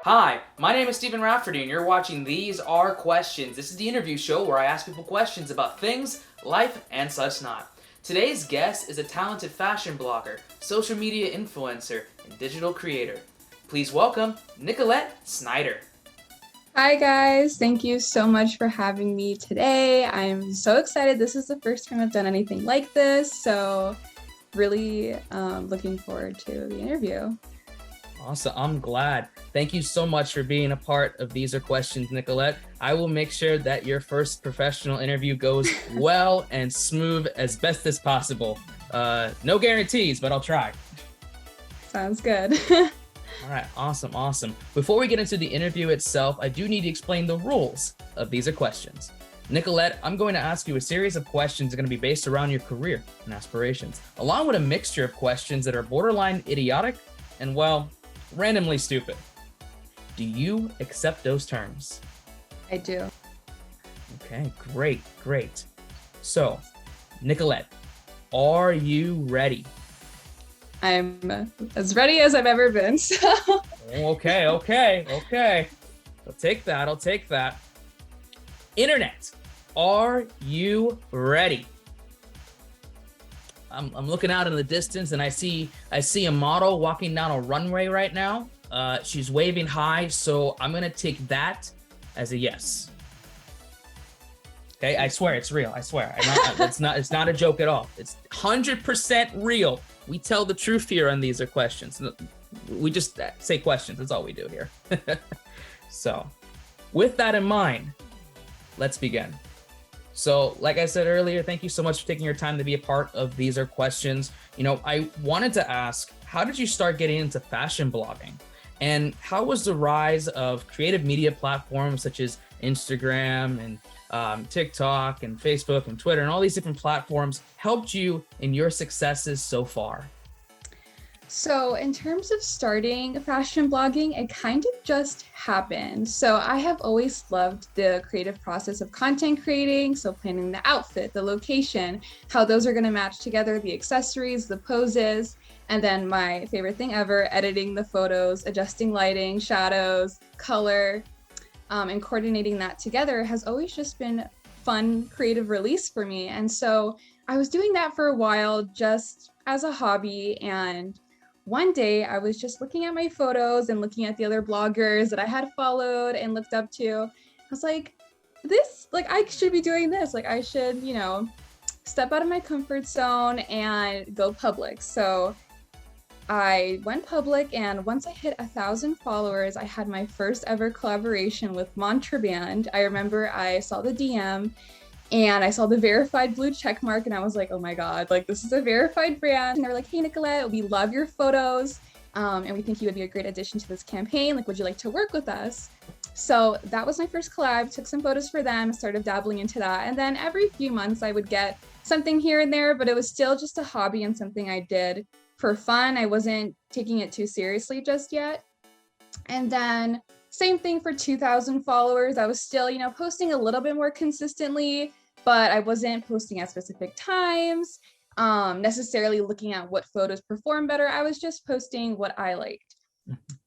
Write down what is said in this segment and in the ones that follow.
Hi, my name is Stephen Rafferty, and you're watching These Are Questions. This is the interview show where I ask people questions about things, life, and such not. Today's guest is a talented fashion blogger, social media influencer, and digital creator. Please welcome Nicolette Schneider. Hi guys, thank you so much for having me today. I'm so excited. This is the first time I've done anything like this, so really looking forward to the interview. Awesome, I'm glad. Thank you so much for being a part of These Are Questions, Nicolette. I will make sure that your first professional interview goes well and smooth as best as possible. No guarantees, but I'll try. Sounds good. All right, awesome. Before we get into the interview itself, I do need to explain the rules of These Are Questions. Nicolette, I'm going to ask you a series of questions that are going to be based around your career and aspirations, along with a mixture of questions that are borderline idiotic and, well, randomly stupid. Do you accept those terms? I do. Okay, great. So, Nicolette, are you ready? I'm as ready as I've ever been. So Okay. I'll take that. Internet, are you ready? I'm looking out in the distance and I see a model walking down a runway right now. She's waving hi, so I'm gonna take that as a yes. Okay, I swear it's real. I swear, it's not a joke at all. It's 100% real. We tell the truth here on These Are Questions. We just say questions. That's all we do here. So, with that in mind, let's begin. So, like I said earlier, thank you so much for taking your time to be a part of These Are Questions. You know, I wanted to ask, how did you start getting into fashion blogging? And how was the rise of creative media platforms such as Instagram and TikTok and Facebook and Twitter and all these different platforms helped you in your successes so far? So, in terms of starting fashion blogging, it kind of just happened. So, I have always loved the creative process of content creating. So, planning the outfit, the location, how those are going to match together, the accessories, the poses. And then, my favorite thing ever, editing the photos, adjusting lighting, shadows, color, and coordinating that together has always just been fun, creative release for me. And so, I was doing that for a while just as a hobby. And one day I was just looking at my photos and looking at the other bloggers that I had followed and looked up to. I was like, I should be doing this. Like, I should, step out of my comfort zone and go public. So I went public, and once I hit 1,000 followers, I had my first ever collaboration with Montraband. I remember I saw the DM and I saw the verified blue check mark, and I was like, oh my God, like, this is a verified brand. And they were like, hey, Nicolette, we love your photos. And we think you would be a great addition to this campaign. Like, would you like to work with us? So that was my first collab, took some photos for them, started dabbling into that. And then every few months I would get something here and there, but it was still just a hobby and something I did for fun. I wasn't taking it too seriously just yet. And then same thing for 2,000 followers. I was still, posting a little bit more consistently, but I wasn't posting at specific times, necessarily looking at what photos perform better. I was just posting what I liked.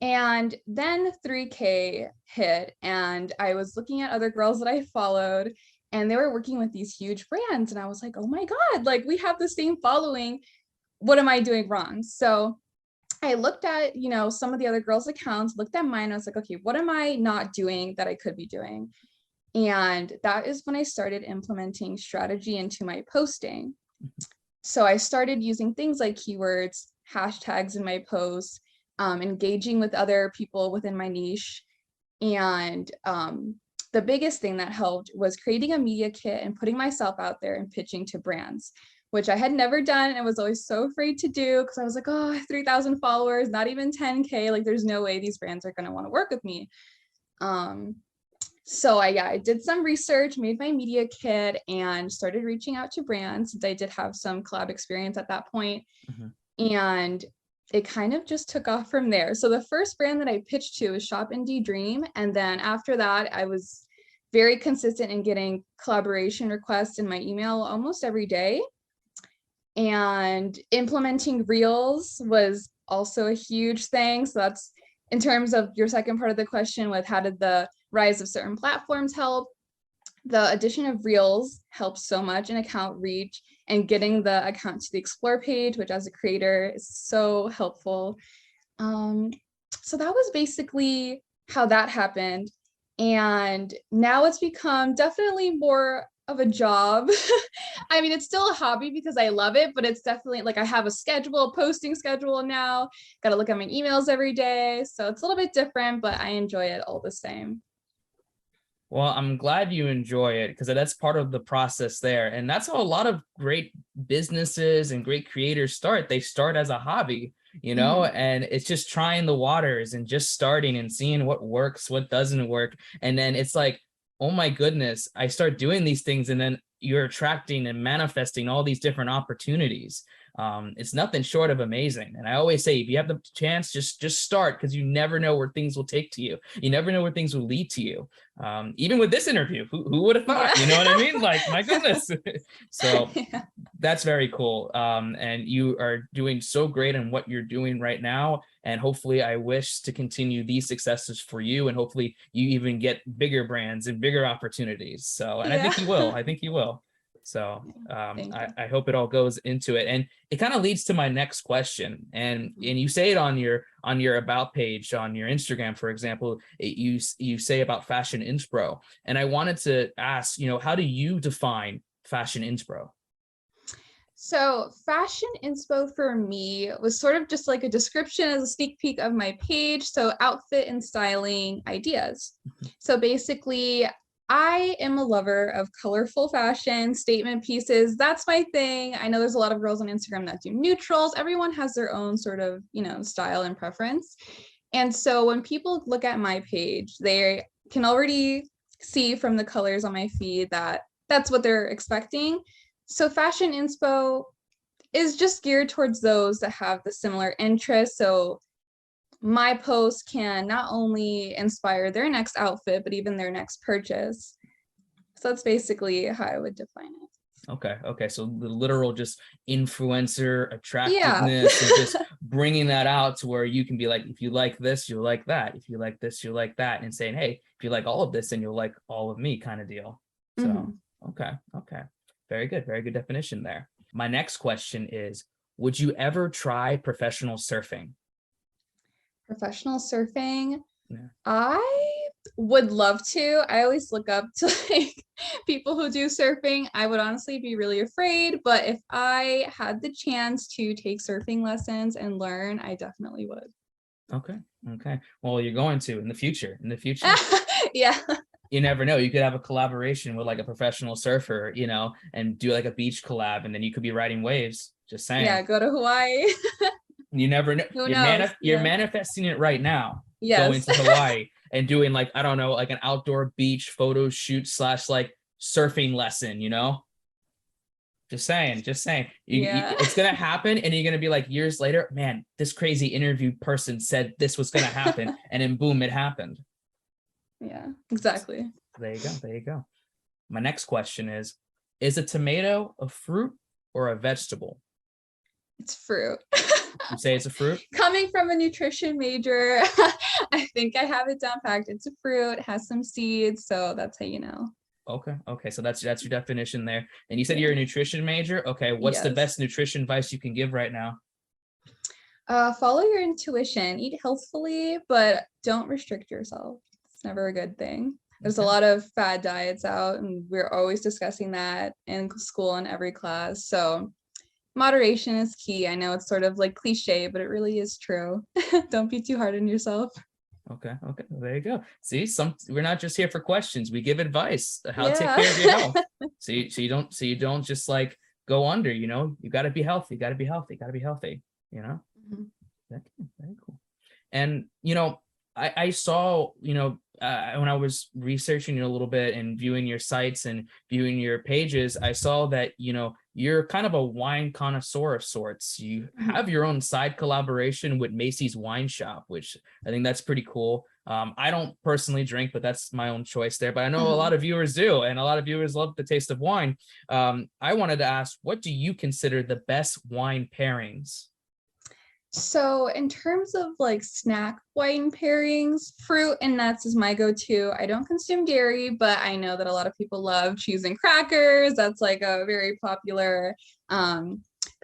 And then 3K hit, and I was looking at other girls that I followed, and they were working with these huge brands. And I was like, oh my God, like, we have the same following. What am I doing wrong? So I looked at, some of the other girls' accounts, looked at mine. I was like, okay, what am I not doing that I could be doing? And that is when I started implementing strategy into my posting. So I started using things like keywords, hashtags in my posts, engaging with other people within my niche. And the biggest thing that helped was creating a media kit and putting myself out there and pitching to brands, which I had never done and was always so afraid to do, because I was like, oh, 3,000 followers, not even 10K. Like, there's no way these brands are going to want to work with me. So I did some research, made my media kit, and started reaching out to brands, since I did have some collab experience at that point. And it kind of just took off from there. So the first brand that I pitched to was Shop Indie Dream. And then after that, I was very consistent in getting collaboration requests in my email almost every day. And implementing Reels was also a huge thing. So that's in terms of your second part of the question with how did the rise of certain platforms help, the addition of Reels helps so much in account reach and getting the account to the Explore page, which as a creator is so helpful. So that was basically how that happened. And now it's become definitely more of a job. I mean, it's still a hobby because I love it, but it's definitely like I have a schedule, posting schedule now. Got to look at my emails every day. So it's a little bit different, but I enjoy it all the same. Well, I'm glad you enjoy it because that's part of the process there. And that's how a lot of great businesses and great creators start. They start as a hobby, and it's just trying the waters and just starting and seeing what works, what doesn't work. And then it's like, oh my goodness, I start doing these things and then you're attracting and manifesting all these different opportunities. It's nothing short of amazing. And I always say, if you have the chance, just start, because you never know where things will take to you. You never know where things will lead to you. Even with this interview, who would have thought? Yeah. You know what I mean? Like, my goodness. So yeah. That's very cool. And you are doing so great in what you're doing right now. And hopefully I wish to continue these successes for you. And hopefully you even get bigger brands and bigger opportunities. So, and yeah. I think you will. So I hope it all goes into it. And it kind of leads to my next question. And you say it on your about page on your Instagram, for example, you say about fashion inspo. And I wanted to ask, how do you define fashion inspo? So fashion inspo for me was sort of just like a description as a sneak peek of my page. So outfit and styling ideas. So basically, I am a lover of colorful fashion, statement pieces. That's my thing. I know there's a lot of girls on Instagram that do neutrals. Everyone has their own sort of, style and preference. And so when people look at my page, they can already see from the colors on my feed that that's what they're expecting. So fashion inspo is just geared towards those that have the similar interests. So my post can not only inspire their next outfit, but even their next purchase. So that's basically how I would define it. Okay. So the literal just influencer attractiveness and just bringing that out to where you can be like, if you like this, you'll like that. If you like this, you'll like that. And saying, hey, if you like all of this, then you'll like all of me, kind of deal. So, okay. Very good. Very good definition there. My next question is, would you ever try professional surfing? Professional surfing? Yeah. I would love to. I always look up to people who do surfing. I would honestly be really afraid, but if I had the chance to take surfing lessons and learn, I definitely would. Okay. Well, you're going to in the future. Yeah. You never know. You could have a collaboration with like a professional surfer, and do like a beach collab, and then you could be riding waves. Just saying. Yeah, go to Hawaii. You never know. You're manifesting it right now. Yes. Going to Hawaii and doing like, I don't know, like an outdoor beach photo shoot / like surfing lesson, Just saying. It's going to happen. And you're going to be like years later, man, this crazy interview person said this was going to happen. And then boom, it happened. Yeah, exactly. There you go. My next question is a tomato a fruit or a vegetable? It's fruit. You say it's a fruit? Coming from a nutrition major, I think I have it down packed. It's a fruit, it has some seeds, so that's how you know. Okay. So that's your definition there. And you said you're a nutrition major. Okay, what's the best nutrition advice you can give right now? Follow your intuition. Eat healthfully, but don't restrict yourself. It's never a good thing. There's a lot of fad diets out, and we're always discussing that in school in every class. So moderation is key. I know it's sort of like cliche, but it really is true. Don't be too hard on yourself. Okay. There you go. See, we're not just here for questions. We give advice how to take care of your health. So you don't just like go under. You got to be healthy. Very cool. And I saw when I was researching you a little bit and viewing your sites and viewing your pages, I saw that, you're kind of a wine connoisseur of sorts. You have your own side collaboration with Macy's Wine Shop, which I think that's pretty cool. I don't personally drink, but that's my own choice there. But I know a lot of viewers do, and a lot of viewers love the taste of wine. I wanted to ask, what do you consider the best wine pairings? So in terms of like snack wine pairings, fruit and nuts is my go-to. I don't consume dairy, but I know that a lot of people love cheese and crackers. That's like a very popular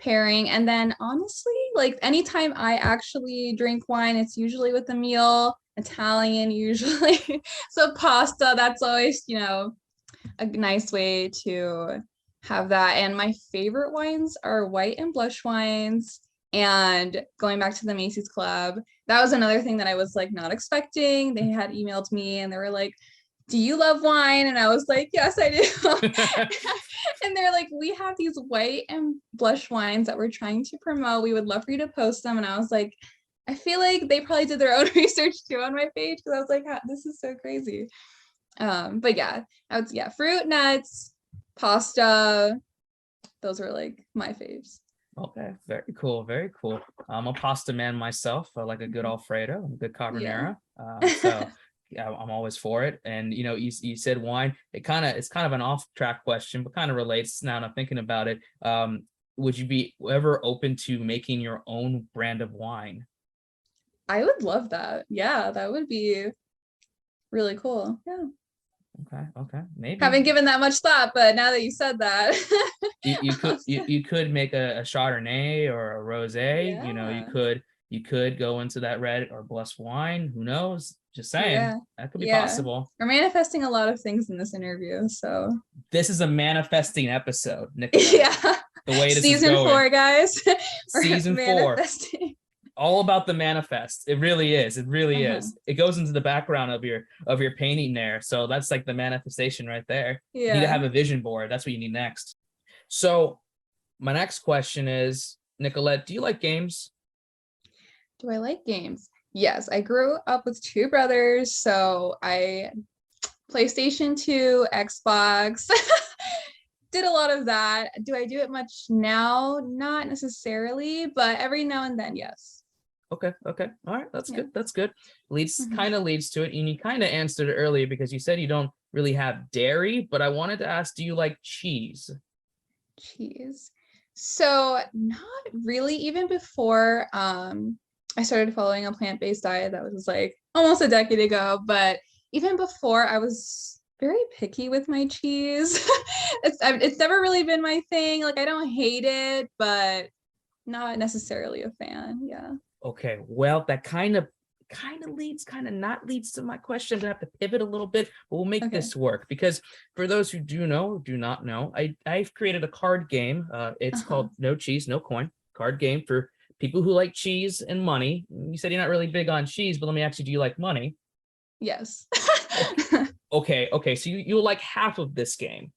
pairing. And then honestly, like anytime I actually drink wine, it's usually with a meal, Italian usually. So pasta, that's always, a nice way to have that. And my favorite wines are white and blush wines. And going back to the Macy's Club, that was another thing that I was like not expecting. They had emailed me and they were like, "Do you love wine?" And I was like, "Yes, I do." And they're like, "We have these white and blush wines that we're trying to promote. We would love for you to post them." And I was like, I feel like they probably did their own research too on my page because I was like, "This is so crazy." But yeah, fruit, nuts, pasta. Those were like my faves. Okay, very cool, very cool. I'm a pasta man myself. I like a good Alfredo, a good carbonara. So yeah, I'm always for it. And you said wine. It's kind of an off track question, but kind of relates now that I'm thinking about it. Would you be ever open to making your own brand of wine? I would love that. Yeah, that would be really cool. Yeah. Okay, maybe. Haven't given that much thought, but now that you said that, you could make a Chardonnay or a rosé. Yeah. You could go into that red or blessed wine. Who knows? Just saying, Yeah. that could be Yeah. possible. We're manifesting a lot of things in this interview, so This is a manifesting episode, Nicolette. yeah. The way this Season is going. 4, guys. Season 4. All about the manifest. It really is. It really is. It goes into the background of your painting there. So that's like the manifestation right there. Yeah. You need to have a vision board. That's what you need next. So my next question is, Nicolette, do you like games? Do I like games? Yes, I grew up with 2 brothers, so I PlayStation 2, Xbox, did a lot of that. Do I do it much now? Not necessarily, but every now and then, yes. Okay. All right. That's good. That's good. Mhm. Kind of leads to it. And you kind of answered it earlier because you said you don't really have dairy, but I wanted to ask, do you like cheese? Cheese. So not really, even before I started following a plant-based diet that was like almost a decade ago, but even before I was very picky with my cheese. It's never really been my thing. Like I don't hate it, but not necessarily a fan. Yeah. Okay, well, that kind of leads to my question. I'm gonna have to pivot a little bit, but we'll make this work because for those who do know or do not know, I've created a card game. It's called No Cheese, No Coin card game for people who like cheese and money. You said you're not really big on cheese, but let me ask you, do you like money? Yes. Okay. So you'll like half of this game,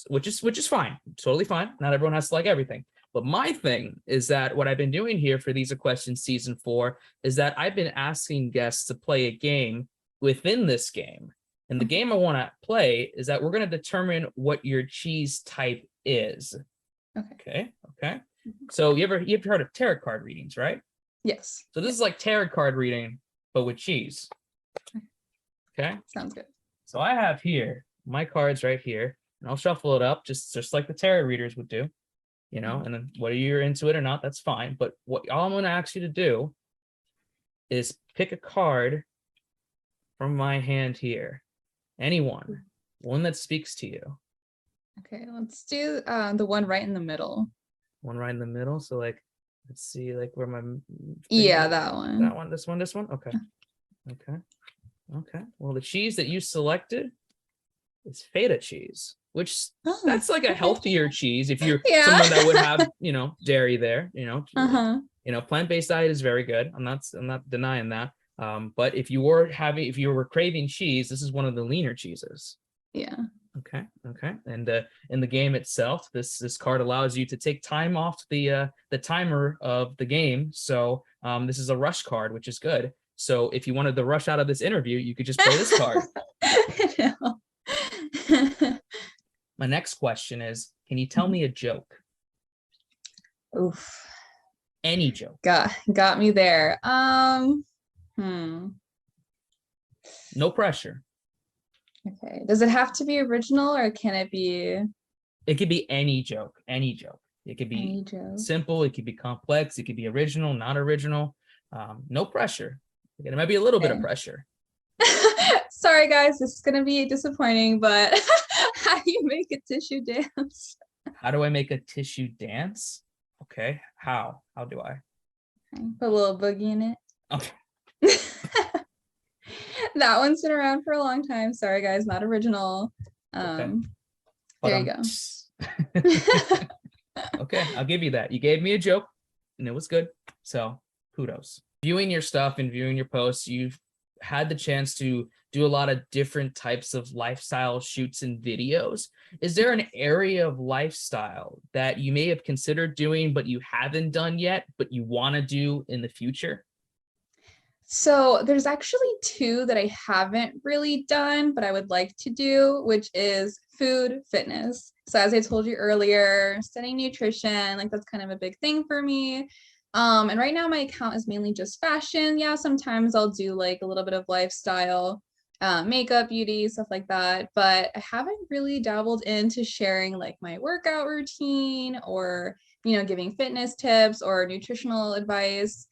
which is fine, totally fine. Not everyone has to like everything. But my thing is that what I've been doing here for These Are Questions Season 4 is that I've been asking guests to play a game within this game. And the game I want to play is that we're going to determine what your cheese type is. Okay. So you've heard of tarot card readings, right? Yes. So this is like tarot card reading, but with cheese. Okay. Sounds good. So I have here my cards right here, and I'll shuffle it up just like the tarot readers would do. And then whether you're into it or not, that's fine. But all I'm going to ask you to do is pick a card from my hand here. Anyone, one that speaks to you. Okay, let's do the one right in the middle. One right in the middle. So let's see, where my yeah, that one. That one, this one. Okay. Well, the cheese that you selected is feta cheese, which that's like a healthier cheese if you're someone that would have dairy there. Plant-based diet is very good. I'm not denying that. But if you were craving cheese, this is one of the leaner cheeses. Yeah. Okay. And in the game itself, this card allows you to take time off the timer of the game. So this is a rush card, which is good. So if you wanted to rush out of this interview, you could just play this card. My next question is, can you tell me a joke? Oof. Any joke. Got me there. No pressure. Okay. Does it have to be original or can it be? It could be any joke. It could be Any joke. simple, it could be complex, it could be original, not original. No pressure. Again, it might be a little bit of pressure. Sorry guys, this is gonna be disappointing, but how do you make a tissue dance? How do I make a tissue dance? Okay, how do I? Put a little boogie in it. Okay. That one's been around for a long time. Sorry guys, not original. Okay. There you go. Okay, I'll give you that. You gave me a joke and it was good. So kudos. Viewing your stuff and viewing your posts, you've had the chance to do a lot of different types of lifestyle shoots and videos. Is there an area of lifestyle that you may have considered doing, but you haven't done yet, but you want to do in the future? So there's actually two that I haven't really done, but I would like to do, which is food fitness. So as I told you earlier, studying nutrition, like that's kind of a big thing for me. And right now my account is mainly just fashion. Yeah, sometimes I'll do like a little bit of lifestyle, makeup, beauty, stuff like that. But I haven't really dabbled into sharing like my workout routine or, giving fitness tips or nutritional advice.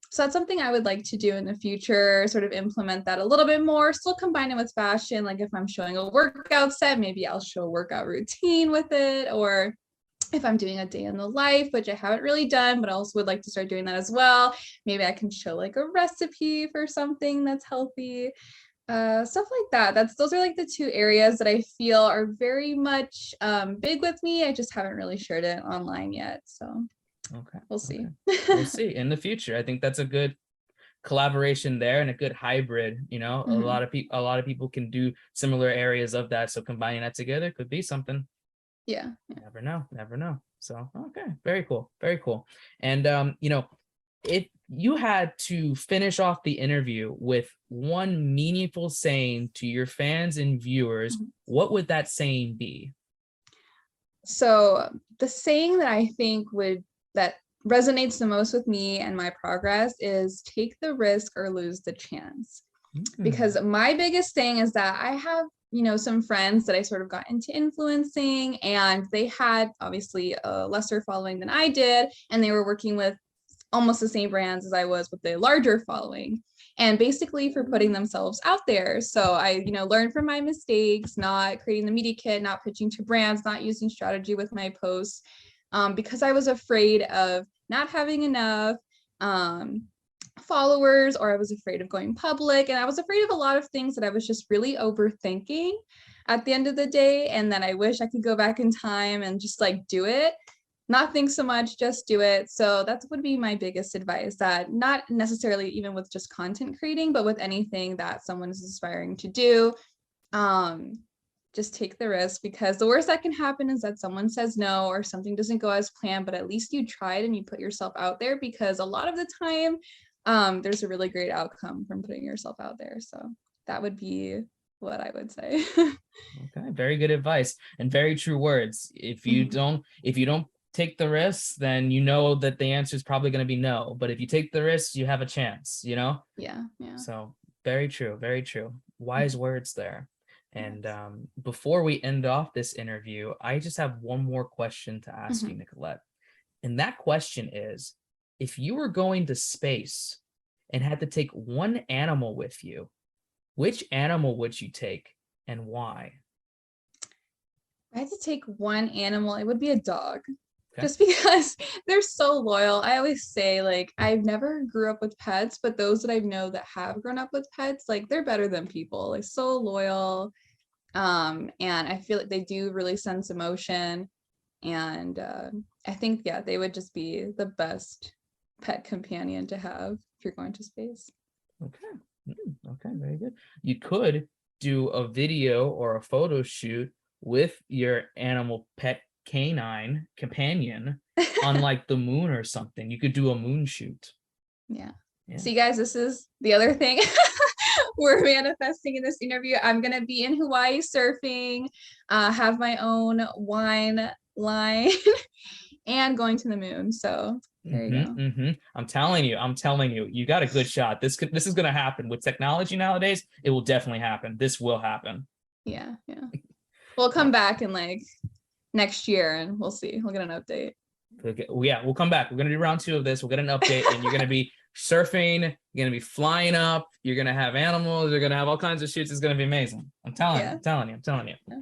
So that's something I would like to do in the future, sort of implement that a little bit more, still combine it with fashion. Like if I'm showing a workout set, maybe I'll show a workout routine with it, or if I'm doing a day in the life, which I haven't really done, but I also would like to start doing that as well. Maybe I can show like a recipe for something that's healthy, stuff like that. Those are like the two areas that I feel are very much big with me. I just haven't really shared it online yet. So okay, we'll see. Okay. We'll see in the future. I think that's a good collaboration there and a good hybrid. A lot of people can do similar areas of that. So combining that together could be something. Yeah. Never know. So, okay, very cool. And, if you had to finish off the interview with one meaningful saying to your fans and viewers, what would that saying be? So the saying that I think that resonates the most with me and my progress is take the risk or lose the chance. Because my biggest thing is that I have some friends that I sort of got into influencing, and they had obviously a lesser following than I did, and they were working with almost the same brands as I was with the larger following, and basically for putting themselves out there. So I, learned from my mistakes, not creating the media kit, not pitching to brands, not using strategy with my posts, because I was afraid of not having enough followers, or I was afraid of going public, and I was afraid of a lot of things that I was just really overthinking at the end of the day. And then I wish I could go back in time and just like do it, not think so much, just do it. So that would be my biggest advice, that not necessarily even with just content creating, but with anything that someone is aspiring to do, just take the risk, because the worst that can happen is that someone says no or something doesn't go as planned, but at least you tried and you put yourself out there, because a lot of the time there's a really great outcome from putting yourself out there. So that would be what I would say. Okay, very good advice and very true words. If you don't take the risks, then you know that the answer is probably going to be no. But if you take the risks, you have a chance, Yeah. So very true. Wise words there. And before we end off this interview, I just have one more question to ask you, Nicolette. And that question is, if you were going to space and had to take one animal with you, which animal would you take and why? If I had to take one animal, it would be a dog. Okay. Just because they're so loyal. I always say, like, I've never grew up with pets, but those that I know that have grown up with pets, like, they're better than people. Like, so loyal. And I feel like they do really sense emotion. And I think, they would just be the best pet companion to have if you're going to space. Okay, very good. You could do a video or a photo shoot with your animal pet canine companion on like the moon or something. You could do a moon shoot. Yeah. See, guys, this is the other thing we're manifesting in this interview. I'm gonna be in Hawaii surfing, have my own wine line and going to the moon. So there you go. I'm telling you, you got a good shot. This is gonna happen with technology nowadays. It will definitely happen. This will happen. Yeah. We'll come back in like next year, and we'll see. We'll get an update. Okay. Well, yeah, we'll come back. We're gonna do round 2 of this. We'll get an update, and you're gonna be surfing. You're gonna be flying up. You're gonna have animals. You're gonna have all kinds of shoots. It's gonna be amazing. I'm telling you. I'm telling you. I'm telling you. Yeah.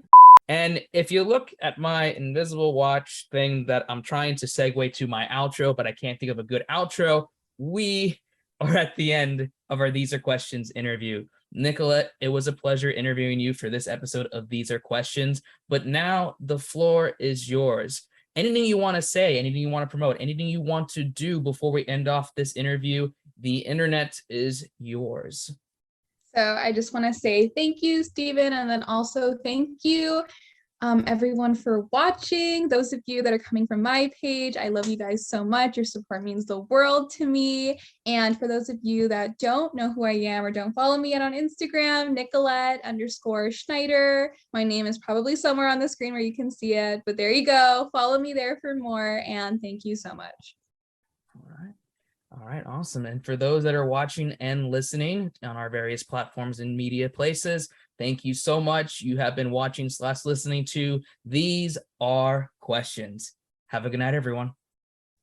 And if you look at my invisible watch thing that I'm trying to segue to my outro, but I can't think of a good outro, we are at the end of our These Are Questions interview. Nicolette, it was a pleasure interviewing you for this episode of These Are Questions, but now the floor is yours. Anything you want to say, anything you want to promote, anything you want to do before we end off this interview, the internet is yours. So I just want to say thank you, Stephen, and then also thank you, everyone, for watching. Those of you that are coming from my page, I love you guys so much. Your support means the world to me. And for those of you that don't know who I am or don't follow me yet on Instagram, Nicolette_Schneider. My name is probably somewhere on the screen where you can see it, but there you go. Follow me there for more, and thank you so much. All right, awesome. And for those that are watching and listening on our various platforms and media places, thank you so much. You have been watching / listening to These Are Questions. Have a good night, everyone.